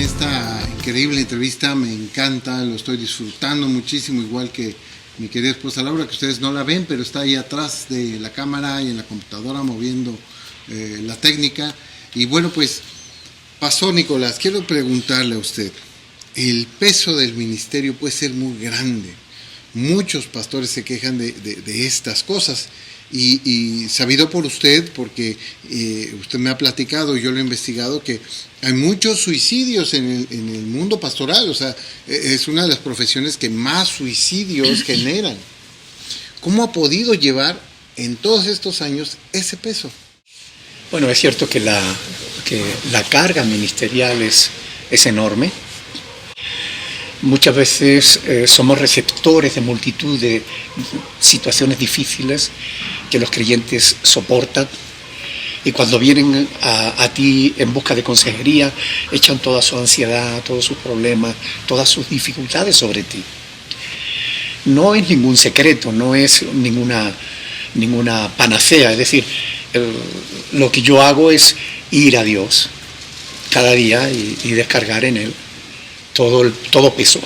esta increíble entrevista, me encanta, lo estoy disfrutando muchísimo, igual que mi querida esposa Laura, que ustedes no la ven, pero está ahí atrás de la cámara y en la computadora moviendo la técnica. Y bueno, pues, Pastor Nicolás, quiero preguntarle a usted, el peso del ministerio puede ser muy grande. Muchos pastores se quejan de estas cosas. Y sabido por usted, porque usted me ha platicado, yo lo he investigado, que hay muchos suicidios en el mundo pastoral. O sea, es una de las profesiones que más suicidios generan. ¿Cómo ha podido llevar en todos estos años ese peso? Bueno, es cierto que la carga ministerial es enorme. Muchas veces somos receptores de multitud de situaciones difíciles que los creyentes soportan, y cuando vienen a ti en busca de consejería, echan toda su ansiedad, todos sus problemas, todas sus dificultades sobre ti. No es ningún secreto, no es ninguna panacea, es decir, lo que yo hago es ir a Dios cada día y descargar en Él todo peso.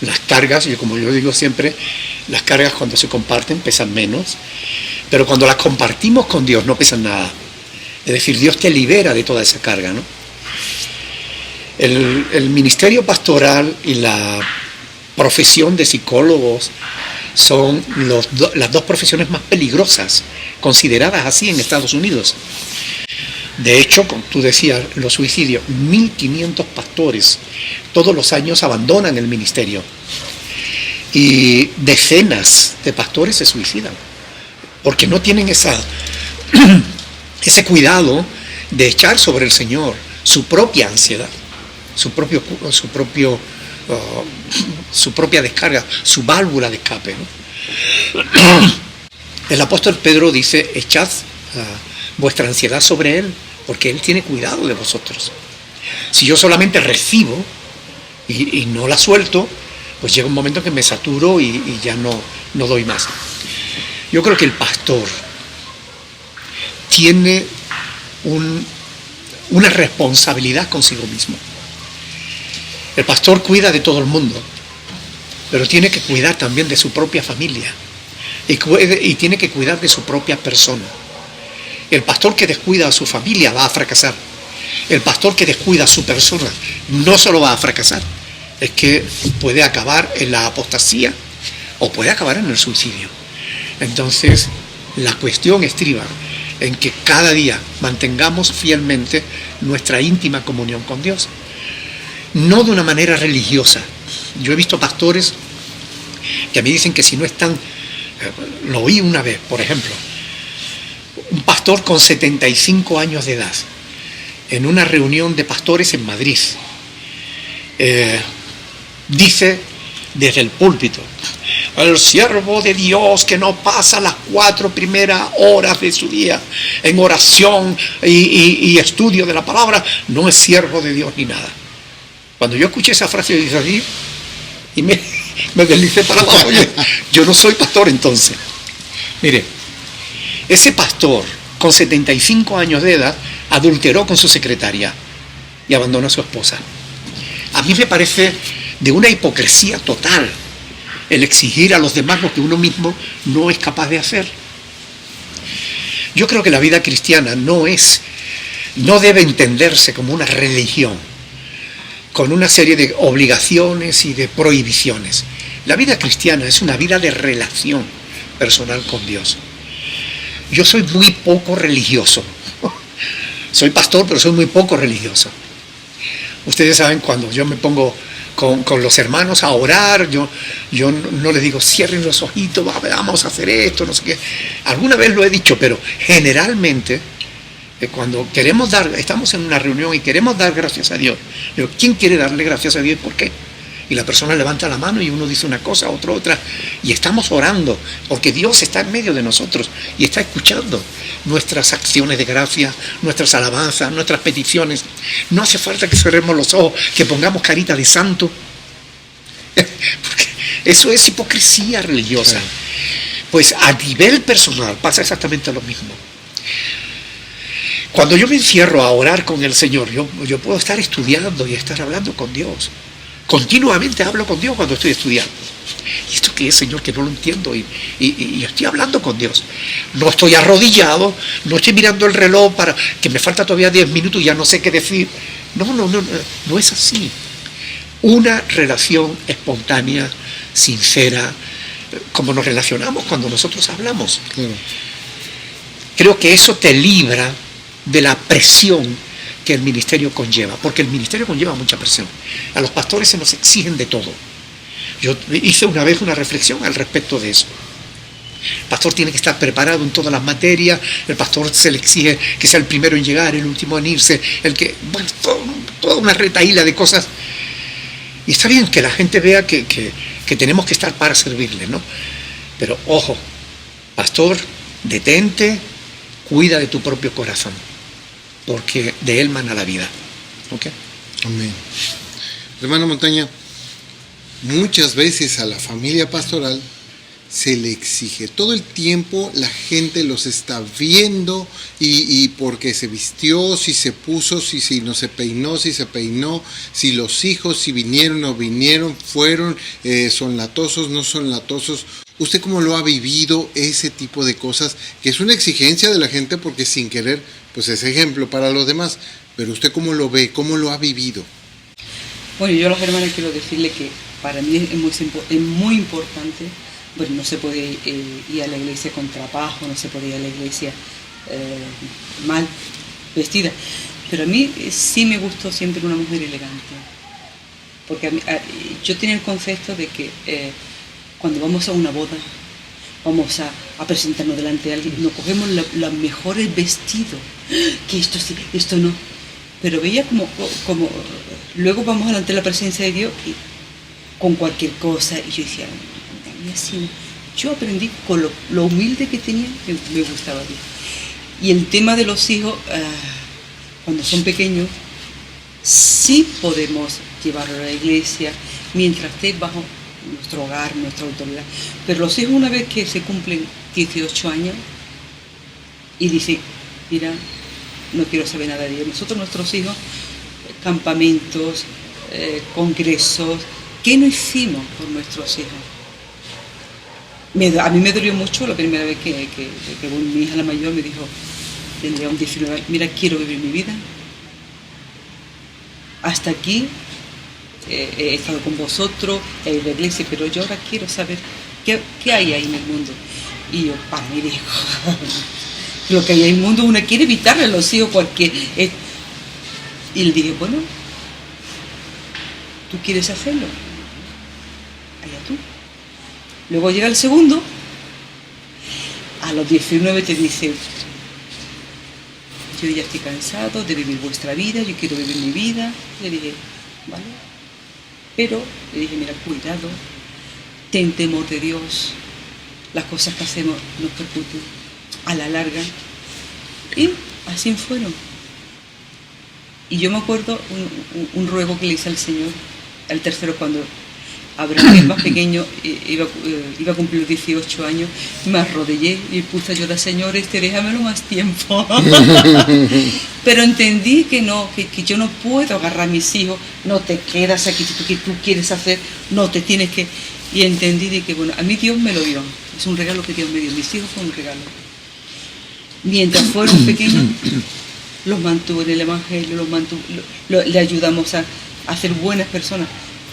Las cargas, y como yo digo siempre, las cargas cuando se comparten pesan menos, pero cuando las compartimos con Dios no pesan nada. Es decir, Dios te libera de toda esa carga, ¿no? El ministerio pastoral y la profesión de psicólogos son las dos profesiones más peligrosas, consideradas así en Estados Unidos. De hecho, como tú decías, los suicidios, 1.500 pastores todos los años abandonan el ministerio, y decenas de pastores se suicidan porque no tienen ese cuidado de echar sobre el Señor su propia ansiedad, su propia descarga, su válvula de escape, ¿no? El apóstol Pedro dice: echad vuestra ansiedad sobre Él, porque Él tiene cuidado de vosotros. Si yo solamente recibo y no la suelto, pues llega un momento que me saturo y ya no doy más. Yo creo que el pastor tiene una responsabilidad consigo mismo. El pastor cuida de todo el mundo, pero tiene que cuidar también de su propia familia y tiene que cuidar de su propia persona. El pastor que descuida a su familia va a fracasar. El pastor que descuida a su persona no solo va a fracasar, es que puede acabar en la apostasía o puede acabar en el suicidio. Entonces, la cuestión estriba en que cada día mantengamos fielmente nuestra íntima comunión con Dios. No de una manera religiosa. Yo he visto pastores que a mí dicen que si no están... Lo oí una vez, por ejemplo. Un pastor con 75 años de edad, en una reunión de pastores en Madrid, dice desde el púlpito: el siervo de Dios que no pasa las 4 primeras horas de su día en oración y estudio de la palabra, no es siervo de Dios ni nada. Cuando yo escuché esa frase, yo dije así, y me deslicé para abajo. Yo no soy pastor entonces. Mire, ese pastor con 75 años de edad adulteró con su secretaria y abandonó a su esposa. A mí me parece de una hipocresía total el exigir a los demás lo que uno mismo no es capaz de hacer. Yo creo que la vida cristiana no debe entenderse como una religión con una serie de obligaciones y de prohibiciones. La vida cristiana es una vida de relación personal con Dios. Yo soy muy poco religioso. Soy pastor, pero soy muy poco religioso. Ustedes saben, cuando yo me pongo con los hermanos a orar, yo no les digo cierren los ojitos, vamos a hacer esto, no sé qué. Alguna vez lo he dicho, pero generalmente cuando estamos en una reunión y queremos dar gracias a Dios, digo, ¿quién quiere darle gracias a Dios y por qué? Y la persona levanta la mano y uno dice una cosa, otro otra, y estamos orando, porque Dios está en medio de nosotros y está escuchando nuestras acciones de gracia, nuestras alabanzas, nuestras peticiones. No hace falta que cerremos los ojos, que pongamos carita de santo, porque eso es hipocresía religiosa. Pues a nivel personal pasa exactamente lo mismo. Cuando yo me encierro a orar con el Señor, yo puedo estar estudiando y estar hablando con Dios. Continuamente hablo con Dios cuando estoy estudiando. ¿Y esto qué es, Señor? Que no lo entiendo. Y estoy hablando con Dios. No estoy arrodillado, no estoy mirando el reloj para que me falta todavía 10 minutos y ya no sé qué decir. No es así. Una relación espontánea, sincera, como nos relacionamos cuando nosotros hablamos. Claro. Creo que eso te libra de la presión que el ministerio conlleva, porque el ministerio conlleva mucha presión. A los pastores se nos exigen de todo. Yo hice una vez una reflexión al respecto de eso. El pastor tiene que estar preparado en todas las materias, el pastor se le exige que sea el primero en llegar, el último en irse, toda una retahíla de cosas. Y está bien que la gente vea que tenemos que estar para servirle, ¿no? Pero ojo, pastor, detente, cuida de tu propio corazón, porque de él mana la vida. ¿Ok? Amén. Hermano Montaña, muchas veces a la familia pastoral se le exige. Todo el tiempo la gente los está viendo y porque se vistió, si se puso, si no se peinó, si se peinó, si los hijos, si vinieron o vinieron, fueron, son latosos, no son latosos. ¿Usted cómo lo ha vivido ese tipo de cosas? Que es una exigencia de la gente porque sin querer, pues es ejemplo para los demás. Pero ¿usted cómo lo ve? ¿Cómo lo ha vivido? Bueno, yo a las hermanas quiero decirle que para mí es muy importante. Bueno, no se puede ir a la iglesia con trabajo, no se puede ir a la iglesia mal vestida. Pero a mí sí me gustó siempre una mujer elegante. Porque yo tenía el concepto de que cuando vamos a una boda, vamos a presentarnos delante de alguien, nos cogemos los mejores vestidos, que esto sí, esto no. Pero veía como luego vamos delante de la presencia de Dios y con cualquier cosa, y yo decía, y así, yo aprendí con lo humilde que tenía, me gustaba Dios. Y el tema de los hijos, cuando son pequeños, sí podemos llevarlo a la iglesia mientras esté bajo nuestro hogar, nuestra autoridad. Pero los hijos, una vez que se cumplen 18 años y dicen, mira, no quiero saber nada de Dios. Nosotros, nuestros hijos, campamentos, congresos, ¿qué no hicimos por nuestros hijos? A mí me dolió mucho la primera vez que mi hija la mayor me dijo, tendría un 19 años, mira, quiero vivir mi vida. Hasta aquí he estado con vosotros, he ido a la iglesia, pero yo ahora quiero saber qué hay ahí en el mundo. Y yo, para mí, dijo, lo que hay en el mundo uno quiere evitarle a los hijos porque... Y le dije, bueno, ¿tú quieres hacerlo? Allá tú. Luego llega el segundo, a los 19 te dice, yo ya estoy cansado de vivir vuestra vida, yo quiero vivir mi vida. Le dije, vale, pero le dije, mira, cuidado, ten temor de Dios, las cosas que hacemos nos percuten a la larga. Y así fueron. Y yo me acuerdo un ruego que le hice al Señor, al tercero, cuando Abraham, el más pequeño, iba a cumplir 18 años, me arrodillé y puse a llorar, Señor, déjamelo más tiempo. Pero entendí que yo no puedo agarrar a mis hijos, no te quedas aquí, que tú quieres hacer, no te tienes que... Y entendí de que, bueno, a mí Dios me lo dio, es un regalo que Dios me dio, mis hijos fue un regalo. Mientras fueron pequeños, los mantuvo en el Evangelio, le ayudamos a ser buenas personas.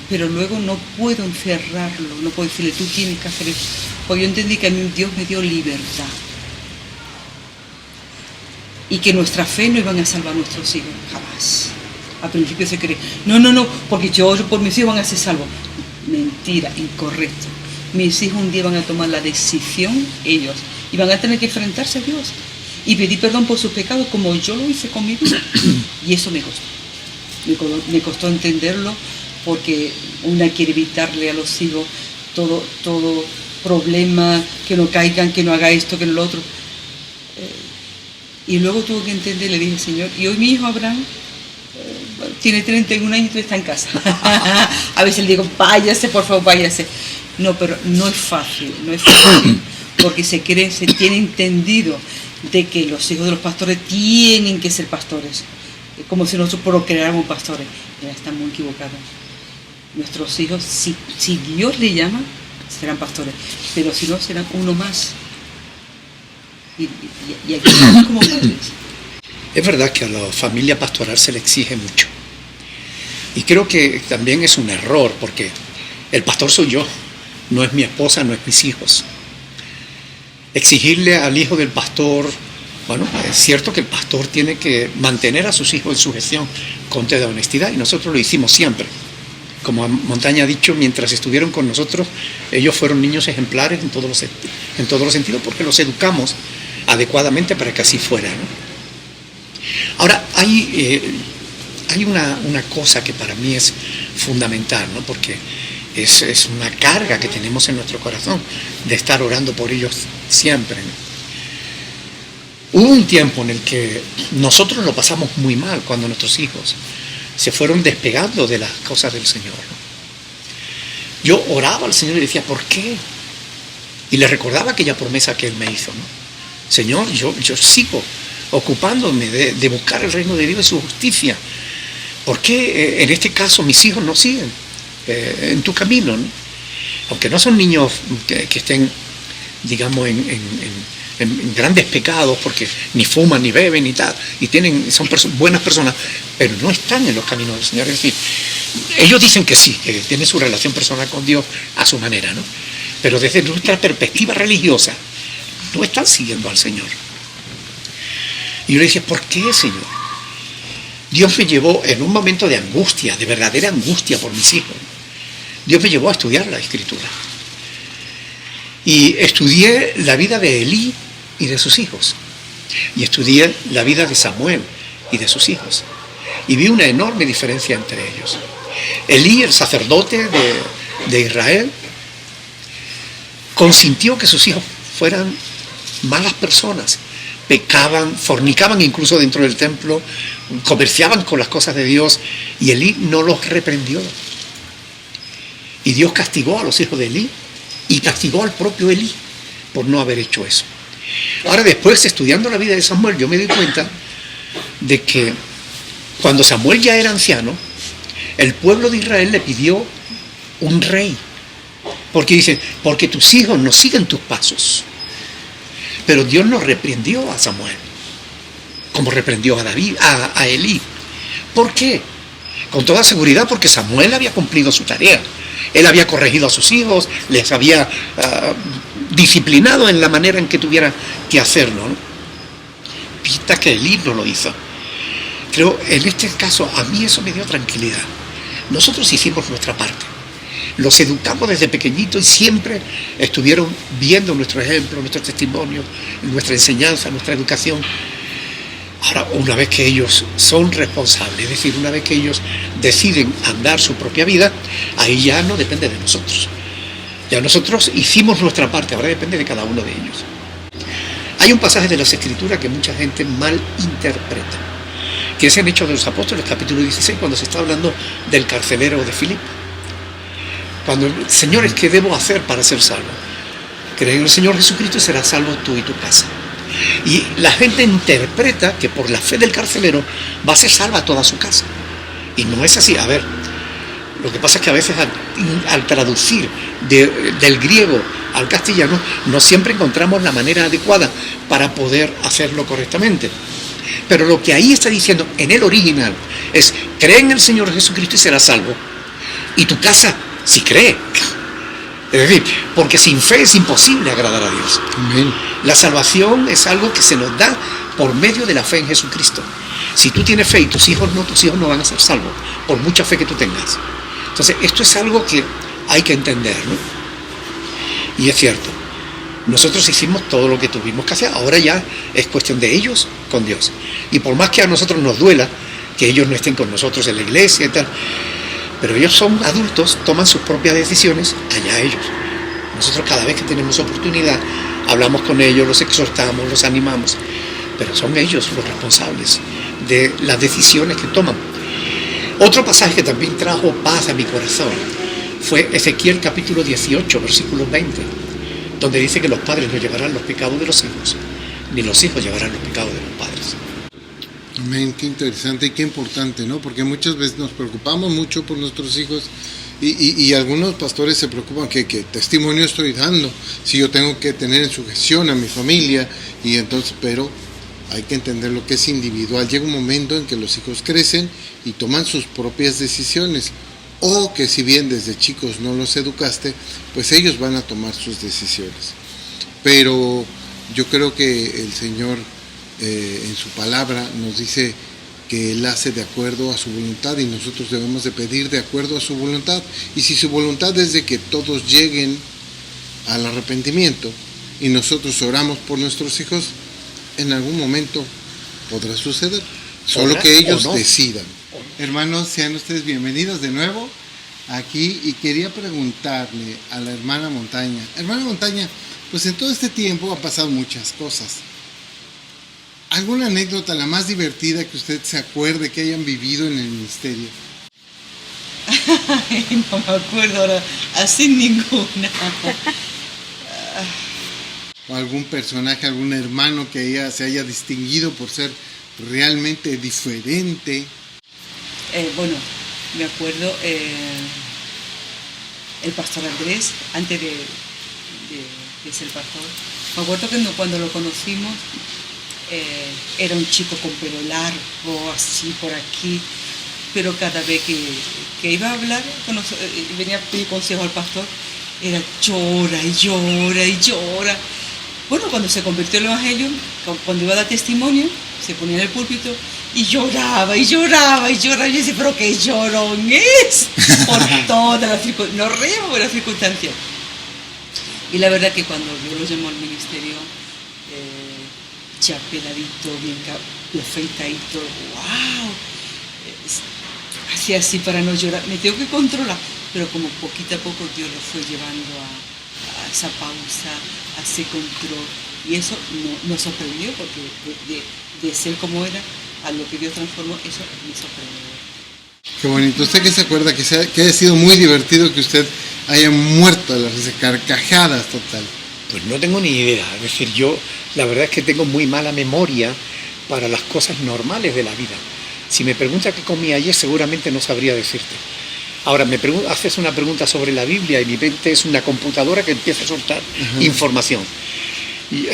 Pero luego no puedo encerrarlo, no puedo decirle, tú tienes que hacer eso. Porque yo entendí que a mí Dios me dio libertad. Y que nuestra fe no iban a salvar a nuestros hijos, jamás. Al principio se cree, no, porque yo por mis hijos van a ser salvos. Mentira, incorrecto. Mis hijos un día van a tomar la decisión, ellos, y van a tener que enfrentarse a Dios. Y pedir perdón por sus pecados como yo lo hice con mi vida. Y eso me costó. Me costó entenderlo. Porque una quiere evitarle a los hijos todo problema, que no caigan, que no haga esto, que no lo otro. Y luego tuve que entender, le dije, Señor, y hoy mi hijo Abraham tiene 31 años y está en casa. A veces le digo, váyase, por favor, váyase. No, pero no es fácil, porque se tiene entendido de que los hijos de los pastores tienen que ser pastores, como si nosotros procreáramos pastores. Ya están muy equivocados. Nuestros hijos, si Dios le llama, serán pastores, pero si no, serán uno más. Y aquí estamos como padres. Es verdad que a la familia pastoral se le exige mucho. Y creo que también es un error, porque el pastor soy yo, no es mi esposa, no es mis hijos. Exigirle al hijo del pastor, bueno, es cierto que el pastor tiene que mantener a sus hijos en su gestión con toda honestidad, y nosotros lo hicimos siempre. Como Montaña ha dicho, mientras estuvieron con nosotros, ellos fueron niños ejemplares en todos los sentidos, porque los educamos adecuadamente para que así fuera, ¿no? Ahora, hay una cosa que para mí es fundamental, ¿no? Porque es una carga que tenemos en nuestro corazón de estar orando por ellos siempre, ¿no? Hubo un tiempo en el que nosotros lo pasamos muy mal cuando nuestros hijos se fueron despegando de las cosas del Señor, ¿no? Yo oraba al Señor y decía, ¿por qué? Y le recordaba aquella promesa que Él me hizo, ¿no? Señor, yo sigo ocupándome de buscar el reino de Dios y su justicia. ¿Por qué en este caso mis hijos no siguen en tu camino, ¿no? Aunque no son niños que estén, digamos, en grandes pecados, porque ni fuman, ni beben, ni tal, y son buenas personas, pero no están en los caminos del Señor. Es decir, ellos dicen que sí, que tienen su relación personal con Dios a su manera, ¿no? Pero desde nuestra perspectiva religiosa, no están siguiendo al Señor. Y yo le decía, ¿por qué, Señor? Dios me llevó en un momento de angustia, de verdadera angustia por mis hijos. Dios me llevó a estudiar la Escritura. Y estudié la vida de Elí y de sus hijos. Y estudié la vida de Samuel y de sus hijos. Y vi una enorme diferencia entre ellos. Elí, el sacerdote de Israel, consintió que sus hijos fueran malas personas. Pecaban, fornicaban incluso dentro del templo, comerciaban con las cosas de Dios, y Elí no los reprendió. Y Dios castigó a los hijos de Elí y castigó al propio Elí por no haber hecho eso. Ahora, después, estudiando la vida de Samuel, yo me di cuenta de que cuando Samuel ya era anciano, el pueblo de Israel le pidió un rey, porque dice, porque tus hijos no siguen tus pasos. Pero Dios no reprendió a Samuel, como reprendió a David, a Elí. ¿Por qué? Con toda seguridad, porque Samuel había cumplido su tarea. Él había corregido a sus hijos, les había disciplinado en la manera en que tuviera que hacerlo, ¿no? Vista que Elí no lo hizo. Creo, en este caso, a mí eso me dio tranquilidad. Nosotros hicimos nuestra parte. Los educamos desde pequeñitos y siempre estuvieron viendo nuestro ejemplo, nuestro testimonio, nuestra enseñanza, nuestra educación. Ahora, una vez que ellos son responsables, es decir, una vez que ellos deciden andar su propia vida, ahí ya no depende de nosotros. Ya nosotros hicimos nuestra parte, ahora depende de cada uno de ellos. Hay un pasaje de las Escrituras que mucha gente mal interpreta, que es en Hechos de los Apóstoles, capítulo 16, cuando se está hablando del carcelero de Filipo. Cuando, Señores, ¿qué debo hacer para ser salvo? Cree en el Señor Jesucristo y serás salvo tú y tu casa. Y la gente interpreta que por la fe del carcelero va a ser salva toda su casa. Y no es así. A ver, lo que pasa es que a veces al traducir del griego al castellano, no siempre encontramos la manera adecuada para poder hacerlo correctamente. Pero lo que ahí está diciendo en el original es, cree en el Señor Jesucristo y serás salvo. Y tu casa, si cree. Es decir, porque sin fe es imposible agradar a Dios. Amén. La salvación es algo que se nos da por medio de la fe en Jesucristo. Si tú tienes fe y tus hijos no van a ser salvos, por mucha fe que tú tengas. Entonces, esto es algo que hay que entender, ¿no? Y es cierto, nosotros hicimos todo lo que tuvimos que hacer, ahora ya es cuestión de ellos con Dios. Y por más que a nosotros nos duela que ellos no estén con nosotros en la iglesia y tal, pero ellos son adultos, toman sus propias decisiones, allá ellos. Nosotros cada vez que tenemos oportunidad, hablamos con ellos, los exhortamos, los animamos, pero son ellos los responsables de las decisiones que toman. Otro pasaje que también trajo paz a mi corazón fue Ezequiel capítulo 18, versículo 20, donde dice que los padres no llevarán los pecados de los hijos ni los hijos llevarán los pecados de los padres. Amén, qué interesante y qué importante, ¿no? Porque muchas veces nos preocupamos mucho por nuestros hijos y algunos pastores se preocupan que testimonio estoy dando, si yo tengo que tener en sujeción a mi familia, y entonces, pero hay que entender lo que es individual. Llega un momento en que los hijos crecen y toman sus propias decisiones, o que si bien desde chicos no los educaste, pues ellos van a tomar sus decisiones. Pero yo creo que el Señor en su palabra nos dice que Él hace de acuerdo a su voluntad y nosotros debemos de pedir de acuerdo a su voluntad. Y si su voluntad es de que todos lleguen al arrepentimiento y nosotros oramos por nuestros hijos, en algún momento podrá suceder, solo que ellos decidan. Hermanos, sean ustedes bienvenidos de nuevo aquí, y quería preguntarle a la hermana Montaña. Hermana Montaña, pues en todo este tiempo han pasado muchas cosas. ¿Alguna anécdota, la más divertida que usted se acuerde que hayan vivido en el ministerio? No me acuerdo ahora, así ninguna. ¿O algún personaje, algún hermano que se haya distinguido por ser realmente diferente? Bueno, me acuerdo el pastor Andrés, antes de ser pastor. Me acuerdo que cuando lo conocimos, era un chico con pelo largo, así por aquí, pero cada vez que iba a hablar, venía a pedir consejo al pastor, era llora y llora y llora. Bueno, cuando se convirtió en el Evangelio, cuando iba a dar testimonio, se ponía en el púlpito y lloraba y lloraba y lloraba. Y yo decía, pero qué llorón es, por todas las circunstancias, nos reíamos de las circunstancias. Y la verdad que cuando yo lo llamó al ministerio, ya peladito, bien afeitadito, wow, hacía así para no llorar. Me tengo que controlar, pero como poquito a poco Dios lo fue llevando a esa pausa, a ese control, y eso nos sorprendió, porque de ser como era a lo que Dios transformó, eso me sorprendió. Qué bonito. ¿Usted qué se acuerda? Que haya sido muy divertido, que usted haya muerto a las carcajadas total. Pues no tengo ni idea. Es decir, yo la verdad es que tengo muy mala memoria para las cosas normales de la vida. Si me preguntas qué comí ayer, seguramente no sabría decirte. Ahora, haces una pregunta sobre la Biblia y mi mente es una computadora que empieza a soltar información. Y,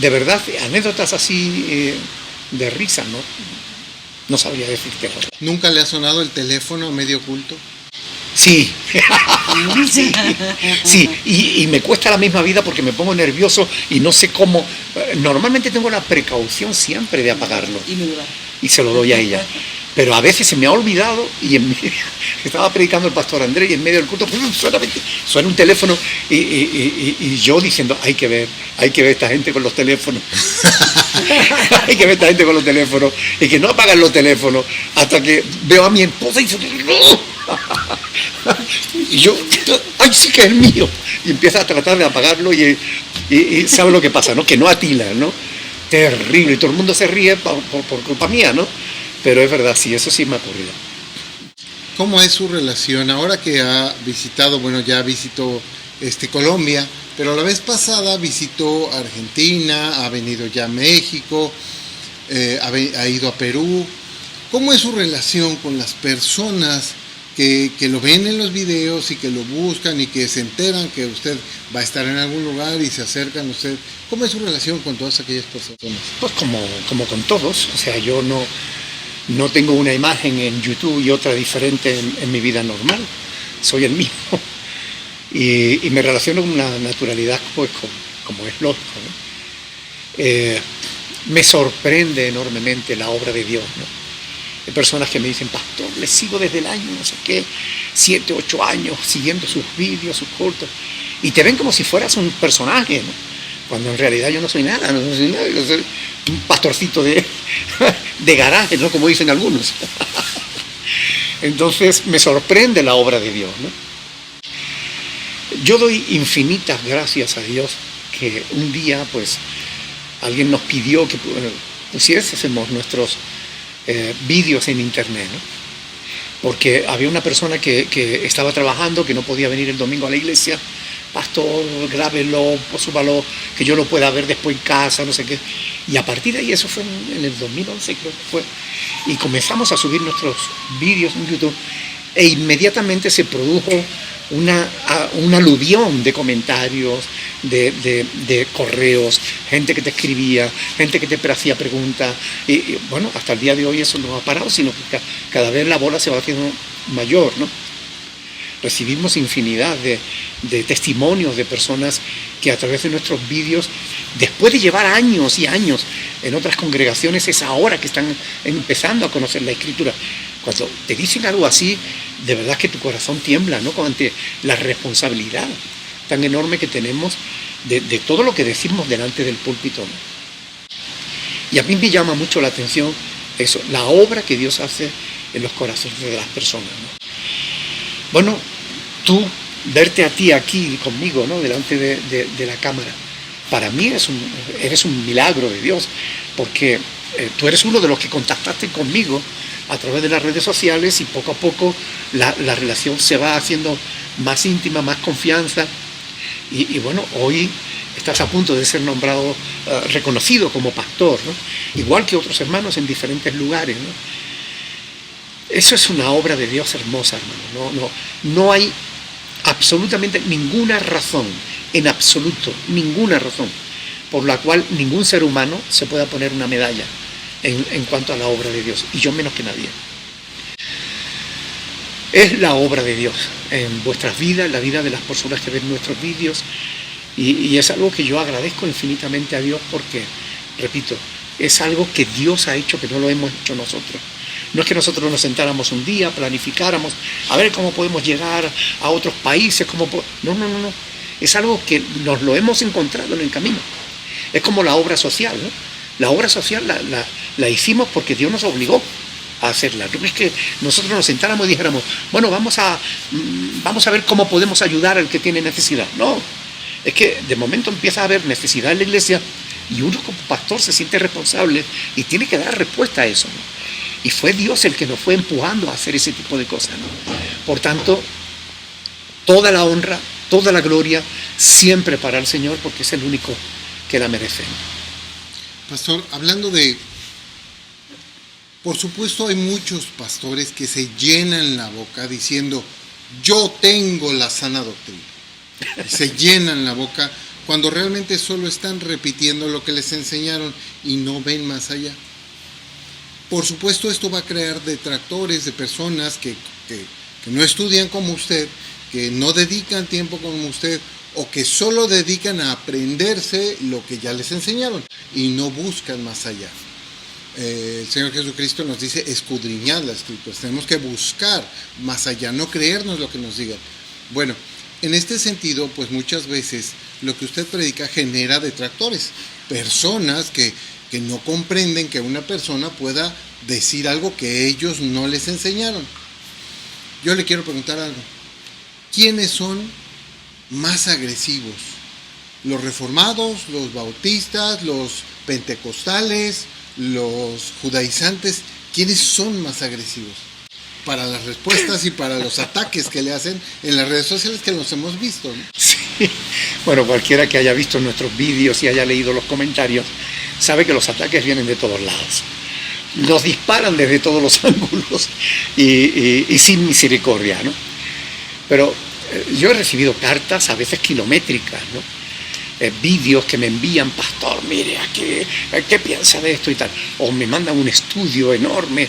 de verdad, anécdotas así de risa, no sabría decirte ahora. ¿Nunca le ha sonado el teléfono a medio culto? Sí, sí, y me cuesta la misma vida porque me pongo nervioso y no sé cómo. Normalmente tengo la precaución siempre de apagarlo y se lo doy a ella, pero a veces se me ha olvidado y estaba predicando el pastor Andrés y en medio del culto suena un teléfono y yo diciendo, hay que ver esta gente con los teléfonos. Hay que ver esta gente con los teléfonos y que no apagan los teléfonos hasta que veo a mi esposa y dice, y yo, ay, sí que es mío, y empieza a tratar de apagarlo y sabe lo que pasa, ¿no? Que no atila, ¿no? Terrible, y todo el mundo se ríe por culpa mía, ¿no? Pero es verdad, sí, eso sí me ha ocurrido. ¿Cómo es su relación ahora que ha visitado, bueno, ya visitó Colombia, pero la vez pasada visitó Argentina, ha venido ya a México, ha ido a Perú? ¿Cómo es su relación con las personas que lo ven en los videos y que lo buscan y que se enteran que usted va a estar en algún lugar y se acercan a usted? ¿Cómo es su relación con todas aquellas personas? Pues como con todos, o sea, yo no tengo una imagen en YouTube y otra diferente en mi vida normal, soy el mismo. Y me relaciono con una naturalidad pues, como es lógico, ¿no? Me sorprende enormemente la obra de Dios, ¿no? Hay personas que me dicen, pastor, le sigo desde el año, no sé qué, 7, 8 años, siguiendo sus vídeos, sus cultos, y te ven como si fueras un personaje, ¿no? Cuando en realidad yo no soy nada, yo soy un pastorcito de garaje, ¿no? Como dicen algunos. Entonces me sorprende la obra de Dios, ¿no? Yo doy infinitas gracias a Dios que un día, pues, alguien nos pidió que pusiésemos nuestros vídeos en internet, ¿no? Porque había una persona que estaba trabajando, que no podía venir el domingo a la iglesia pastor, grábelo, súbalo, que yo lo pueda ver después en casa, no sé qué. Y a partir de ahí, eso fue en el 2011 creo que fue, y comenzamos a subir nuestros vídeos en YouTube, e inmediatamente se produjo un aluvión de comentarios, de correos, gente que te escribía, gente que te hacía preguntas, y bueno, hasta el día de hoy eso no ha parado, sino que cada vez la bola se va haciendo mayor, ¿no? Recibimos infinidad de testimonios de personas que a través de nuestros vídeos, después de llevar años y años en otras congregaciones, es ahora que están empezando a conocer la Escritura. Cuando te dicen algo así, de verdad que tu corazón tiembla, ¿no? Ante la responsabilidad tan enorme que tenemos de todo lo que decimos delante del púlpito, ¿no? Y a mí me llama mucho la atención eso, la obra que Dios hace en los corazones de las personas, ¿no? Bueno, tú, verte a ti aquí conmigo, ¿no? Delante de la cámara, para mí eres un milagro de Dios, porque tú eres uno de los que contactaste conmigo a través de las redes sociales, y poco a poco la relación se va haciendo más íntima, más confianza, y bueno, hoy estás a punto de ser nombrado, reconocido como pastor, ¿no? Igual que otros hermanos en diferentes lugares, ¿no? Eso es una obra de Dios hermosa, hermano. No hay absolutamente ninguna razón, en absoluto, ninguna razón por la cual ningún ser humano se pueda poner una medalla en cuanto a la obra de Dios, y yo menos que nadie. Es la obra de Dios en vuestras vidas, en la vida de las personas que ven nuestros vídeos, y es algo que yo agradezco infinitamente a Dios, porque, repito, es algo que Dios ha hecho, que no lo hemos hecho nosotros. No es que nosotros nos sentáramos un día, planificáramos, a ver cómo podemos llegar a otros países, no. Es algo que nos lo hemos encontrado en el camino. Es como la obra social, ¿no? La obra social la hicimos porque Dios nos obligó a hacerla. No es que nosotros nos sentáramos y dijéramos, bueno, vamos a ver cómo podemos ayudar al que tiene necesidad. No, es que de momento empieza a haber necesidad en la iglesia, y uno como pastor se siente responsable y tiene que dar respuesta a eso, ¿no? Y fue Dios el que nos fue empujando a hacer ese tipo de cosas, ¿no? Por tanto, toda la honra, toda la gloria, siempre para el Señor, porque es el único que la merece. Pastor, hablando por supuesto hay muchos pastores que se llenan la boca diciendo, yo tengo la sana doctrina. Y se llenan la boca cuando realmente solo están repitiendo lo que les enseñaron y no ven más allá. Por supuesto, esto va a crear detractores de personas que no estudian como usted, que no dedican tiempo como usted, o que solo dedican a aprenderse lo que ya les enseñaron y no buscan más allá. El Señor Jesucristo nos dice escudriñad las Escrituras. Tenemos que buscar más allá, no creernos lo que nos digan. Bueno, en este sentido, pues muchas veces lo que usted predica genera detractores, personas que no comprenden que una persona pueda decir algo que ellos no les enseñaron. Yo le quiero preguntar algo. ¿Quiénes son más agresivos? ¿Los reformados, los bautistas, los pentecostales, los judaizantes? ¿Quiénes son más agresivos? Para las respuestas y para los ataques que le hacen en las redes sociales, que los hemos visto, ¿no? Sí. Bueno, cualquiera que haya visto nuestros vídeos y haya leído los comentarios sabe que los ataques vienen de todos lados. Nos disparan desde todos los ángulos y sin misericordia, ¿no? Pero yo he recibido cartas a veces kilométricas, ¿no? Vídeos que me envían, pastor, mire, ¿qué piensa de esto y tal? O me mandan un estudio enorme.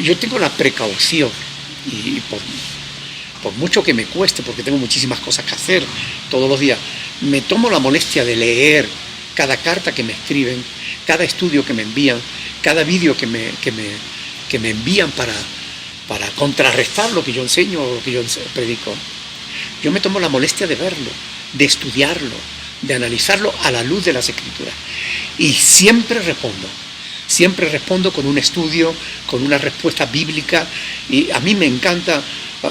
Yo tengo la precaución, y por mucho que me cueste, porque tengo muchísimas cosas que hacer todos los días, me tomo la molestia de leer cada carta que me escriben, cada estudio que me envían, cada vídeo que me envían para contrarrestar lo que yo enseño o lo que yo predico. Yo me tomo la molestia de verlo, de estudiarlo, de analizarlo a la luz de las Escrituras. Y siempre respondo con un estudio, con una respuesta bíblica, y a mí me encanta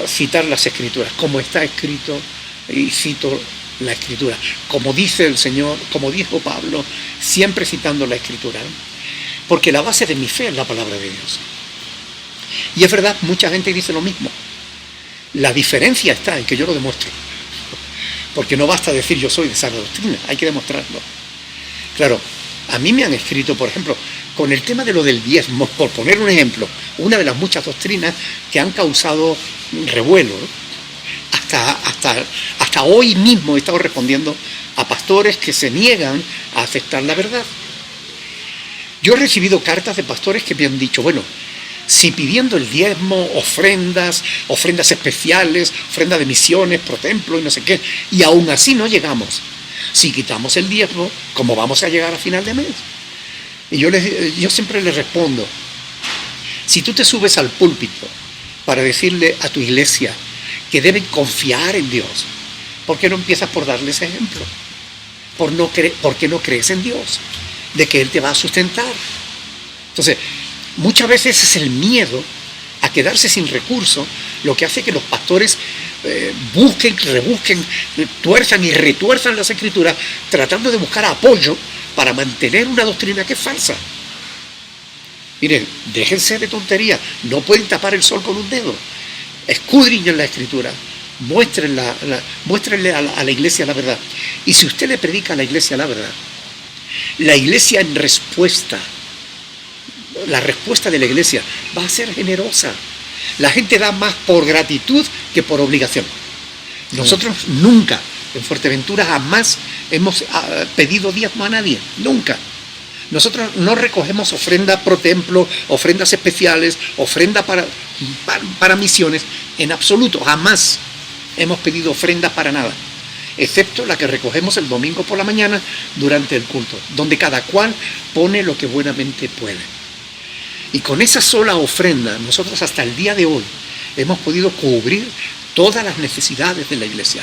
citar las Escrituras, como está escrito, y cito la Escritura, como dice el Señor, como dijo Pablo, siempre citando la Escritura, ¿no? Porque la base de mi fe es la palabra de Dios. Y es verdad, mucha gente dice lo mismo. La diferencia está en que yo lo demuestro. porque no basta decir yo soy de sana doctrina, hay que demostrarlo. Claro, a mí me han escrito, por ejemplo, con el tema de lo del diezmo, por poner un ejemplo, una de las muchas doctrinas que han causado revuelo, ¿no? Hasta hoy mismo he estado respondiendo a pastores que se niegan a aceptar la verdad. Yo he recibido cartas de pastores que me han dicho, bueno, si pidiendo el diezmo, ofrendas especiales, ofrendas de misiones, pro templo y no sé qué, y aún así no llegamos. Si quitamos el diezmo, ¿cómo vamos a llegar a final de mes? Y yo siempre les respondo, si tú te subes al púlpito para decirle a tu iglesia que deben confiar en Dios, ¿por qué no empiezas por darles ejemplo? ¿Por qué no crees en Dios? De que Él te va a sustentar. Entonces, muchas veces es el miedo a quedarse sin recursos lo que hace que los pastores busquen, rebusquen, tuerzan y retuerzan las escrituras tratando de buscar apoyo para mantener una doctrina que es falsa. Miren, déjense de tonterías, no pueden tapar el sol con un dedo. Escudriñen la escritura, muéstrenle a la iglesia la verdad. Y si usted le predica a la iglesia la verdad, la iglesia en respuesta, la respuesta de la iglesia va a ser generosa. La gente da más por gratitud que por obligación. Nosotros nunca, en Fuerteventura, jamás hemos pedido diezmo a nadie, nunca. Nosotros no recogemos ofrenda pro templo, ofrendas especiales, ofrenda para misiones, en absoluto, jamás hemos pedido ofrendas para nada, excepto la que recogemos el domingo por la mañana durante el culto, donde cada cual pone lo que buenamente puede. Y con esa sola ofrenda, nosotros hasta el día de hoy hemos podido cubrir todas las necesidades de la iglesia.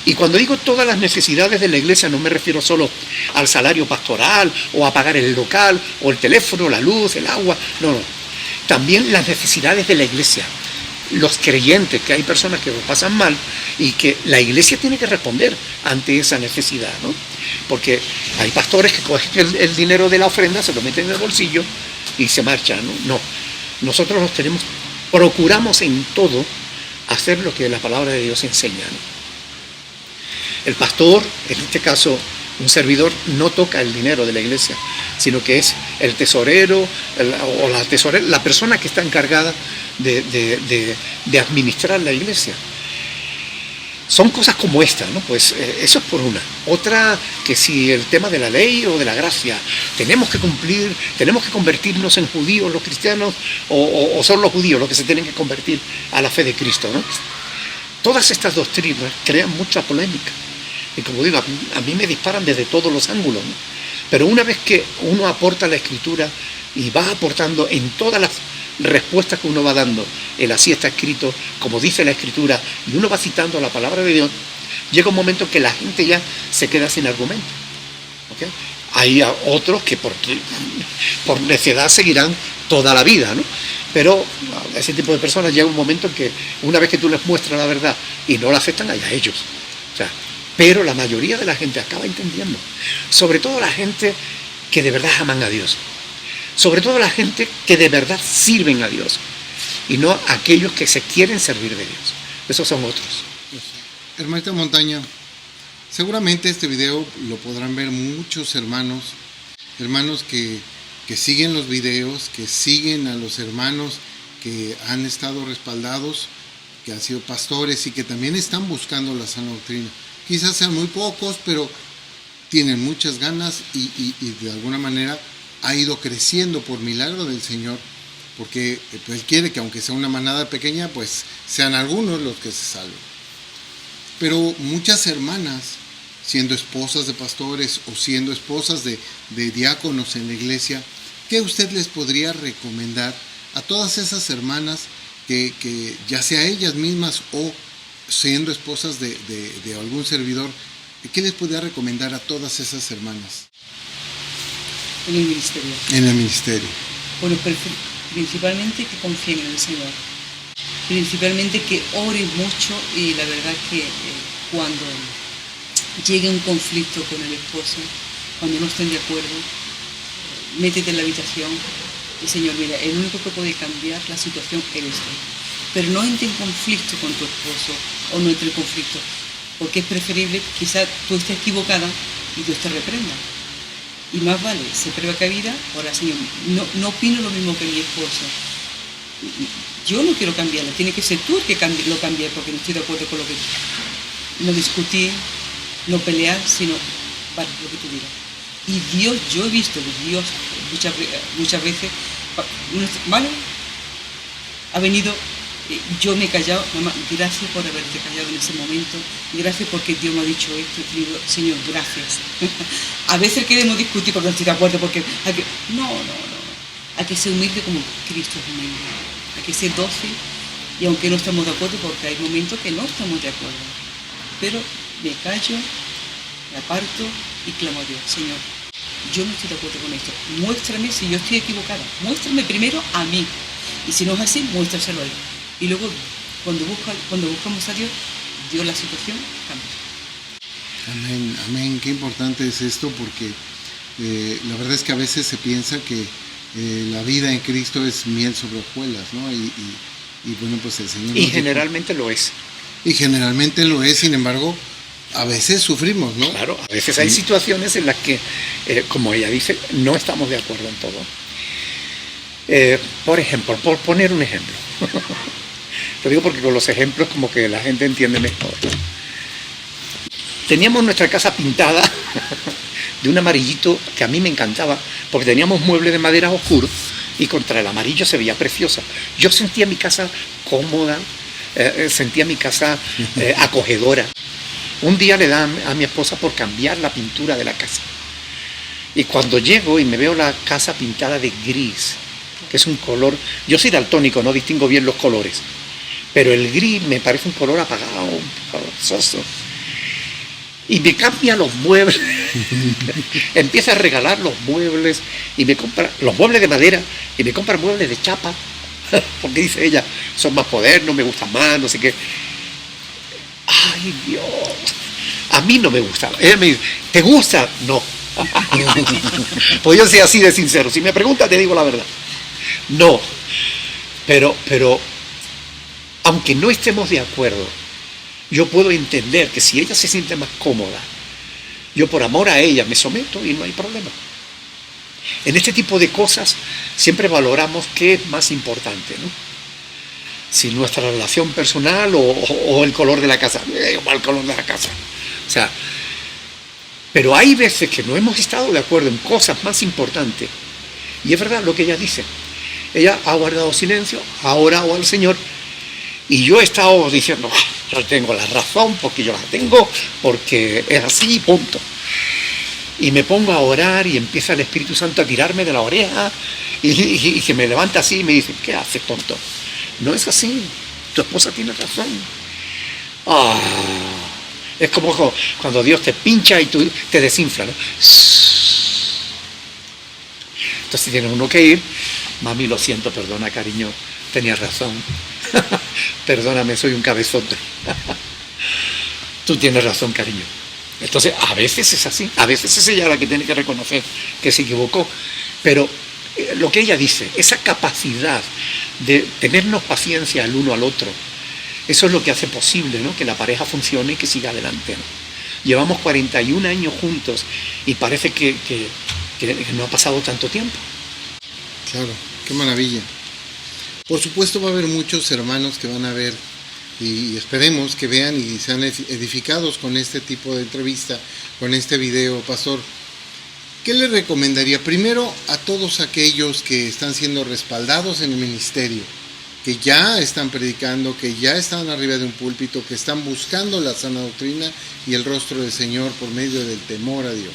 Y cuando digo todas las necesidades de la iglesia, no me refiero solo al salario pastoral, o a pagar el local, o el teléfono, la luz, el agua, no. También las necesidades de la iglesia. Los creyentes, que hay personas que lo pasan mal, y que la iglesia tiene que responder ante esa necesidad, ¿no? Porque hay pastores que cogen el dinero de la ofrenda, se lo meten en el bolsillo, y se marchan, ¿no? No, nosotros procuramos en todo hacer lo que la palabra de Dios enseña, ¿no? El pastor, en este caso un servidor, no toca el dinero de la iglesia, sino que es el tesorero o la tesorera, la persona que está encargada de administrar la iglesia. Son cosas como esta, ¿no? Pues eso es por una. Otra, que si el tema de la ley o de la gracia, tenemos que cumplir, tenemos que convertirnos en judíos los cristianos, o son los judíos los que se tienen que convertir a la fe de Cristo, ¿no? Todas estas doctrinas crean mucha polémica. Y como digo, a mí me disparan desde todos los ángulos, ¿no? Pero una vez que uno aporta la escritura y va aportando en todas las respuestas que uno va dando, el así está escrito, como dice la escritura, y uno va citando la palabra de Dios, llega un momento en que la gente ya se queda sin argumento, ¿okay? Hay otros que por necedad seguirán toda la vida, ¿no? Pero a ese tipo de personas llega un momento en que una vez que tú les muestras la verdad y no la aceptan, allá ellos. O sea, pero la mayoría de la gente acaba entendiendo, sobre todo la gente que de verdad aman a Dios, sobre todo la gente que de verdad sirven a Dios, y no aquellos que se quieren servir de Dios. Esos son otros. Hermanita Montaña, seguramente este video lo podrán ver muchos hermanos que siguen los videos, que siguen a los hermanos que han estado respaldados, que han sido pastores y que también están buscando la sana doctrina. Quizás sean muy pocos, pero tienen muchas ganas y de alguna manera ha ido creciendo por milagro del Señor, porque pues, Él quiere que aunque sea una manada pequeña, pues sean algunos los que se salven. Pero muchas hermanas, siendo esposas de pastores o siendo esposas de diáconos en la iglesia, ¿qué usted les podría recomendar a todas esas hermanas que ya sea ellas mismas o siendo esposas de algún servidor, qué les podría recomendar a todas esas hermanas? En el ministerio. En el ministerio. Bueno, principalmente que confíen en el Señor. Principalmente que oren mucho, y la verdad que cuando llegue un conflicto con el esposo, cuando no estén de acuerdo, métete en la habitación y Señor, mira, el único que puede cambiar la situación eres tú. Pero no entre en conflicto con tu esposo o no entre en conflicto porque es preferible, quizás tú estés equivocada y Dios te reprenda. Y más vale ser precavida. Ahora, Señor, no opino lo mismo que mi esposo. Yo no quiero cambiarla, tiene que ser tú el que lo cambie, porque no estoy de acuerdo con lo que... No discutir, no pelear, sino, vale, lo que tú digas. Y Dios, yo he visto que Dios muchas veces, ¿vale? Ha venido, yo me he callado, mamá, gracias por haberte callado en ese momento, gracias porque Dios me ha dicho esto, y digo, Señor, gracias. A veces queremos discutir porque no estoy de acuerdo, porque no, hay que ser humilde como Cristo es humilde, hay que ser dócil, y aunque no estamos de acuerdo, porque hay momentos que no estamos de acuerdo, pero me callo, me aparto y clamo a Dios, Señor, yo no estoy de acuerdo con esto, muéstrame si yo estoy equivocada, muéstrame primero a mí, y si no es así, muéstraselo a Él. Y luego, cuando buscamos a Dios, la situación cambia. Amén, amén. Qué importante es esto, porque la verdad es que a veces se piensa que la vida en Cristo es miel sobre hojuelas, ¿no? Y bueno, pues el Señor... Y generalmente lo es. Y generalmente lo es, sin embargo, a veces sufrimos, ¿no? Claro, a veces hay situaciones en las que, como ella dice, no estamos de acuerdo en todo. Por ejemplo, por poner un ejemplo. Lo digo porque con los ejemplos como que la gente entiende mejor. Teníamos nuestra casa pintada de un amarillito que a mí me encantaba, porque teníamos muebles de madera oscuros y contra el amarillo se veía preciosa. Yo sentía mi casa cómoda, sentía mi casa acogedora. Un día le da a mi esposa por cambiar la pintura de la casa. Y cuando llego y me veo la casa pintada de gris, que es un color... Yo soy daltónico, no distingo bien los colores, pero el gris me parece un color apagado, un color soso. Y me cambia los muebles, empieza a regalar los muebles, y me compra los muebles de madera, y me compra muebles de chapa, porque dice ella, son más modernos, me gustan más, no sé qué. ¡Ay, Dios! A mí no me gustaba. Ella me dice, ¿te gusta? No. Pues yo soy así de sincero. Si me preguntas, te digo la verdad. No. Pero aunque no estemos de acuerdo, yo puedo entender que si ella se siente más cómoda, yo por amor a ella me someto y no hay problema. En este tipo de cosas siempre valoramos qué es más importante, ¿no? Si nuestra relación personal o el color de la casa. El color de la casa. O sea, pero hay veces que no hemos estado de acuerdo en cosas más importantes. Y es verdad lo que ella dice. Ella ha guardado silencio, ha orado al Señor, y yo he estado diciendo, yo tengo la razón, porque yo la tengo, porque es así, punto. Y me pongo a orar y empieza el Espíritu Santo a tirarme de la oreja y que me levanta así y me dice, ¿qué haces, tonto? No es así, tu esposa tiene razón. Es como cuando Dios te pincha y tú te desinfla, ¿no? Entonces tiene uno que ir, mami, lo siento, perdona, cariño, tenías razón. Perdóname, soy un cabezote. Tú tienes razón, cariño. Entonces, a veces es así, a veces es ella la que tiene que reconocer que se equivocó, pero lo que ella dice, esa capacidad de tenernos paciencia el uno al otro, eso es lo que hace posible, ¿no?, que la pareja funcione y que siga adelante, ¿no? Llevamos 41 años juntos y parece que no ha pasado tanto tiempo. Claro, qué maravilla. Por supuesto va a haber muchos hermanos que van a ver y esperemos que vean y sean edificados con este tipo de entrevista, con este video. Pastor, ¿qué le recomendaría primero a todos aquellos que están siendo respaldados en el ministerio, que ya están predicando, que ya están arriba de un púlpito, que están buscando la sana doctrina y el rostro del Señor por medio del temor a Dios?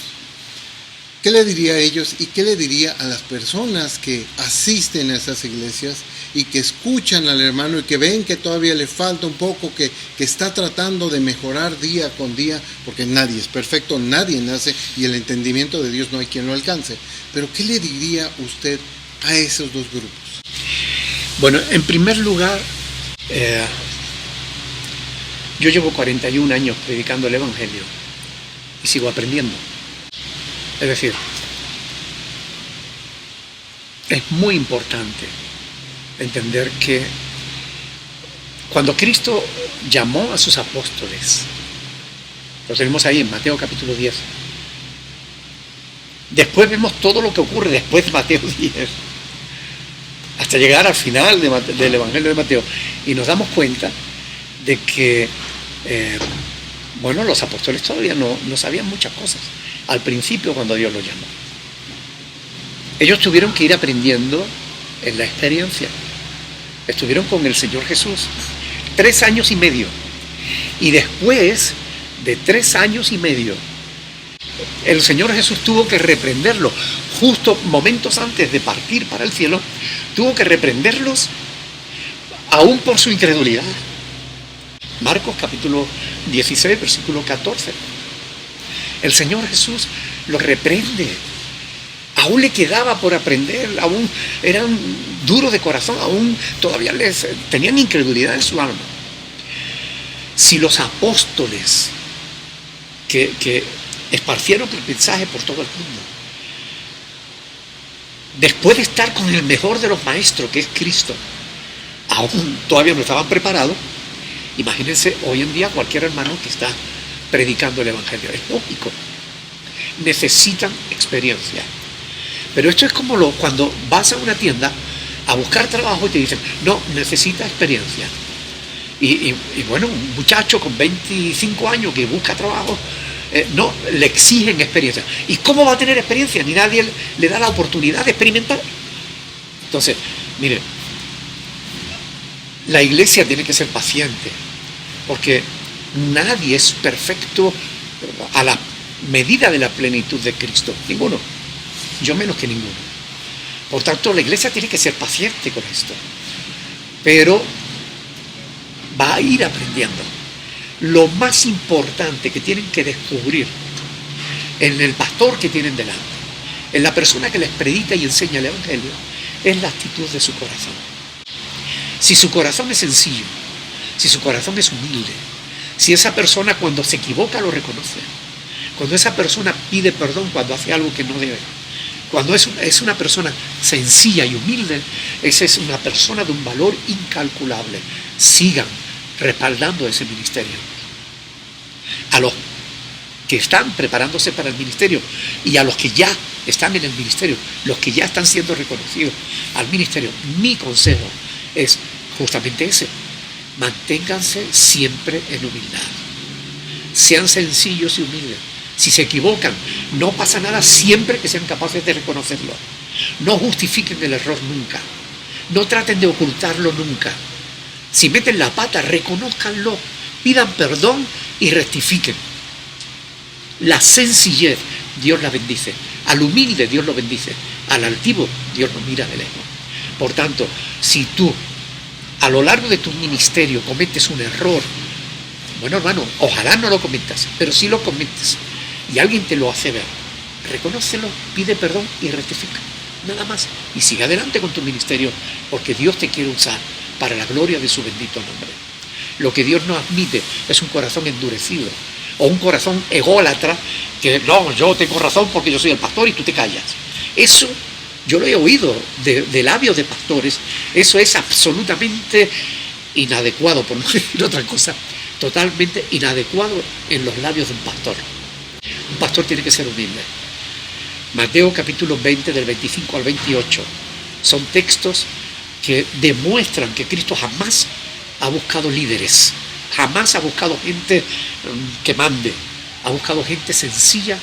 ¿Qué le diría a ellos y qué le diría a las personas que asisten a esas iglesias y que escuchan al hermano y que ven que todavía le falta un poco, que está tratando de mejorar día con día, porque nadie es perfecto, nadie nace y el entendimiento de Dios no hay quien lo alcance? Pero ¿qué le diría usted a esos dos grupos? Bueno, en primer lugar, yo llevo 41 años predicando el Evangelio y sigo aprendiendo. Es decir, es muy importante entender que cuando Cristo llamó a sus apóstoles, Lo tenemos ahí en Mateo capítulo 10. Después vemos todo lo que ocurre después de Mateo 10, hasta llegar al final del Evangelio de Mateo, y nos damos cuenta de que los apóstoles todavía no sabían muchas cosas al principio cuando Dios los llamó. Ellos tuvieron que ir aprendiendo en la experiencia. Estuvieron con el Señor Jesús 3 años y medio, y después de 3 años y medio el Señor Jesús tuvo que reprenderlos justo momentos antes de partir para el cielo. Tuvo que reprenderlos aún por su incredulidad. Marcos capítulo 16, versículo 14. El Señor Jesús los reprende. Aún le quedaba por aprender, aún eran duros de corazón, aún todavía tenían incredulidad en su alma. Si los apóstoles que esparcieron el mensaje por todo el mundo, después de estar con el mejor de los maestros, que es Cristo, aún todavía no estaban preparados, imagínense hoy en día cualquier hermano que está predicando el Evangelio. Es lógico, necesitan experiencia. Pero esto es como cuando vas a una tienda a buscar trabajo y te dicen, no, necesita experiencia. Y un muchacho con 25 años que busca trabajo, no, le exigen experiencia. ¿Y cómo va a tener experiencia? Ni nadie le da la oportunidad de experimentar. Entonces, mire, la iglesia tiene que ser paciente, porque nadie es perfecto a la medida de la plenitud de Cristo. Ninguno. Yo menos que ninguno. Por tanto, la iglesia tiene que ser paciente con esto. Pero va a ir aprendiendo. Lo más importante que tienen que descubrir en el pastor que tienen delante, en la persona que les predica y enseña el Evangelio, es la actitud de su corazón. Si su corazón es sencillo, si su corazón es humilde, si esa persona cuando se equivoca lo reconoce, cuando esa persona pide perdón cuando hace algo que no debe, cuando es una persona sencilla y humilde, esa es una persona de un valor incalculable. Sigan respaldando ese ministerio. A los que están preparándose para el ministerio y a los que ya están en el ministerio, los que ya están siendo reconocidos al ministerio, mi consejo es justamente ese: manténganse siempre en humildad, sean sencillos y humildes. Si se equivocan, no pasa nada siempre que sean capaces de reconocerlo. No justifiquen el error nunca, no traten de ocultarlo nunca. Si meten la pata, reconózcanlo, pidan perdón y rectifiquen. La sencillez, Dios la bendice. Al humilde, Dios lo bendice. Al altivo, Dios lo mira de lejos. Por tanto, si tú a lo largo de tu ministerio cometes un error, bueno, hermano, ojalá no lo cometas, pero si lo cometes y alguien te lo hace ver, reconócelo, pide perdón y rectifica. Nada más. Y sigue adelante con tu ministerio, porque Dios te quiere usar para la gloria de su bendito nombre. Lo que Dios no admite es un corazón endurecido o un corazón ególatra que no, yo tengo razón porque yo soy el pastor y tú te callas. Eso yo lo he oído de labios de pastores. Eso es absolutamente inadecuado, por no decir otra cosa, totalmente inadecuado en los labios de un pastor. Un pastor tiene que ser humilde. Mateo capítulo 20 del 25 al 28 son textos que demuestran que Cristo jamás ha buscado líderes, jamás ha buscado gente que mande, ha buscado gente sencilla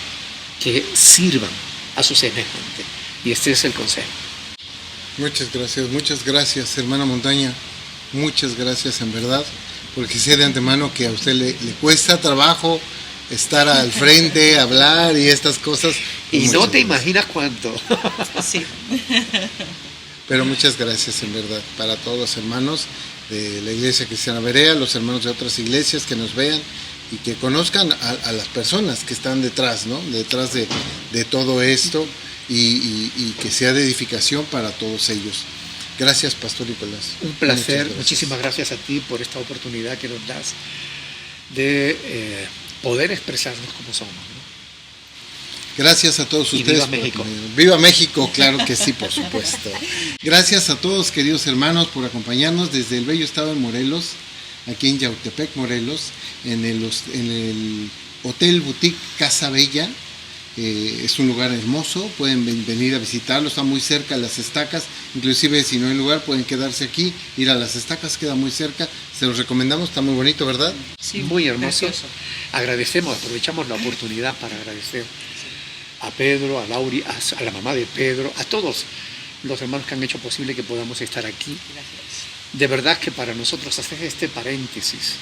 que sirvan a su semejante. Y este es el consejo. Muchas gracias, hermana Montaña, muchas gracias en verdad, porque sé de antemano que a usted le cuesta trabajo estar al frente, hablar y estas cosas. Y no te imaginas cuánto. Sí. Pero muchas gracias en verdad para todos los hermanos de la Iglesia Cristiana Berea, los hermanos de otras iglesias que nos vean y que conozcan a las personas que están detrás, ¿no? Detrás de todo esto y que sea de edificación para todos ellos. Gracias, Pastor Nicolás. Un placer, muchísimas gracias a ti por esta oportunidad que nos das de poder expresarnos como somos, ¿no? Gracias a todos ustedes. Viva México. Viva México, claro que sí, por supuesto. Gracias a todos, queridos hermanos, por acompañarnos desde el bello estado de Morelos, aquí en Yautepec, Morelos, en el Hotel Boutique Casa Bella. Es un lugar hermoso, pueden venir a visitarlo, está muy cerca de las estacas, inclusive si no hay lugar pueden quedarse aquí, ir a las estacas, queda muy cerca, se los recomendamos, está muy bonito, ¿verdad? Sí, Muy hermoso. precioso. Agradecemos, aprovechamos la oportunidad para agradecer a Pedro, a Lauri, a la mamá de Pedro, a todos los hermanos que han hecho posible que podamos estar aquí. Gracias. De verdad que para nosotros hacer este paréntesis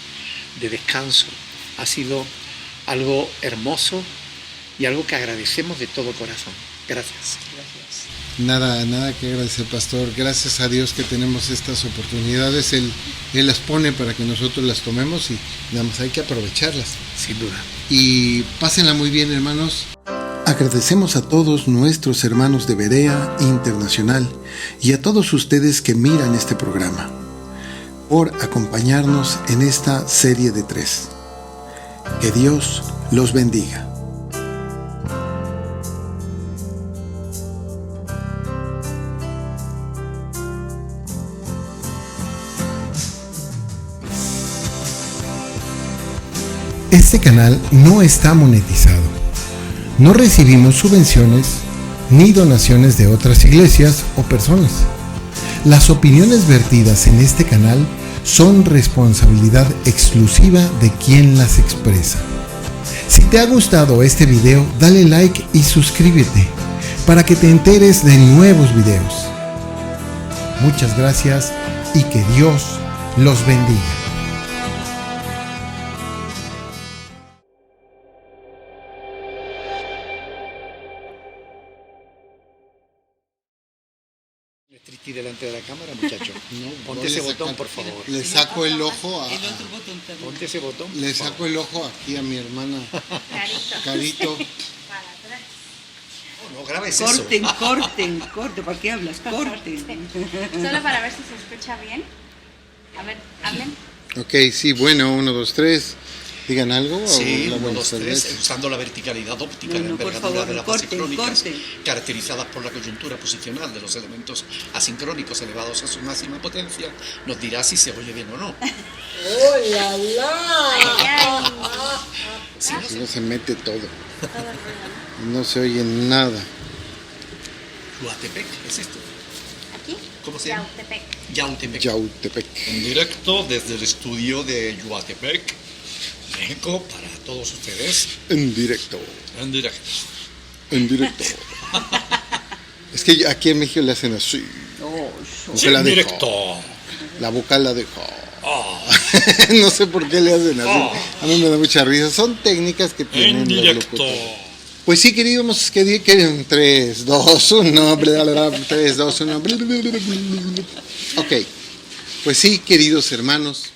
de descanso ha sido algo hermoso y algo que agradecemos de todo corazón. Gracias. Gracias. Nada que agradecer, pastor, gracias a Dios que tenemos estas oportunidades, Él las pone para que nosotros las tomemos y nada más hay que aprovecharlas. Sin duda. Y pásenla muy bien, hermanos. Agradecemos a todos nuestros hermanos de Berea Internacional y a todos ustedes que miran este programa por acompañarnos en esta serie de 3. Que Dios los bendiga. Este canal no está monetizado. No recibimos subvenciones ni donaciones de otras iglesias o personas. Las opiniones vertidas en este canal son responsabilidad exclusiva de quien las expresa. Si te ha gustado este video, dale like y suscríbete para que te enteres de nuevos videos. Muchas gracias y que Dios los bendiga. Triti delante de la cámara, muchacho. Ponte ese botón, por favor. Le saco el ojo a... El otro botón también. Ponte ese botón. por Le favor. saco el ojo aquí a mi hermana Carito. Para atrás. No grabes Corten, ¿para qué hablas? Corten. Solo para ver si se escucha bien. A ver, hablen. Ok, sí, bueno, 1, 2, 3. Digan algo. Sí, o 1, buenas 2, 3, tardes? usando la verticalidad óptica No, de la por envergadura favor, de las bases corten, crónicas, corten. caracterizadas por la coyuntura posicional de los elementos asincrónicos elevados a su máxima potencia, nos dirá si se oye bien o no. Ay, ay. Si no, Si no se mete todo. Todo el ruido, No se oye nada. Yautepec, ¿es esto? ¿no? Aquí. ¿Cómo se llama? Yautepec. Yautepec. Yautepec. En directo desde el estudio de Yautepec, México, para todos ustedes. En directo. En directo. En directo. Es que aquí en México le hacen así. No se la en dejo. directo. La boca la dejo. Ah, No sé por qué le hacen así. A mí me da mucha risa. Son técnicas que tienen en los directo. locutores. Pues sí, queríamos que 3, 2, 1, 3, 2, 1. Ok. Pues sí, queridos hermanos,